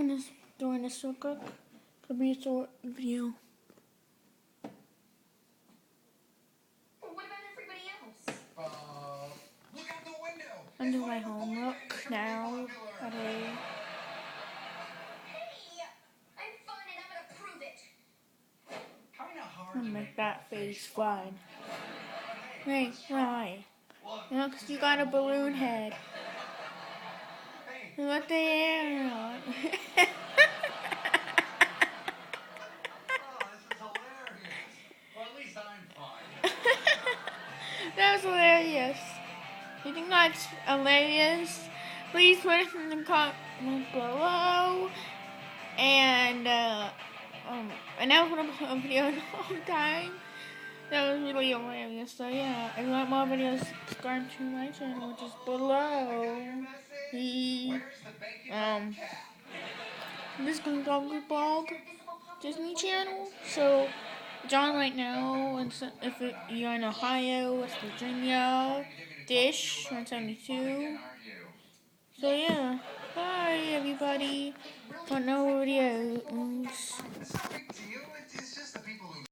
During this cook could be a short video. Well, what about everybody else? Look out the window. I'm doing my homework now. Okay. Hey, I'm fun and I'm gonna prove it. Kinda hard I'm to gonna make that face fun. Hey, Hey, why? look, Look, you got a balloon head. hey, What the air on? oh, this is hilarious. Well, at least I'm fine. That was hilarious. You think that's hilarious? Please put it in the comments below. And I never put up a video in a long time. That was really hilarious. So yeah, if you want more videos, subscribe to my channel, which is below. This is Doggy Blog Disney Channel. So it's on right now. And so if you're in Ohio, West Virginia, Dish 172. So yeah, bye everybody. For no videos.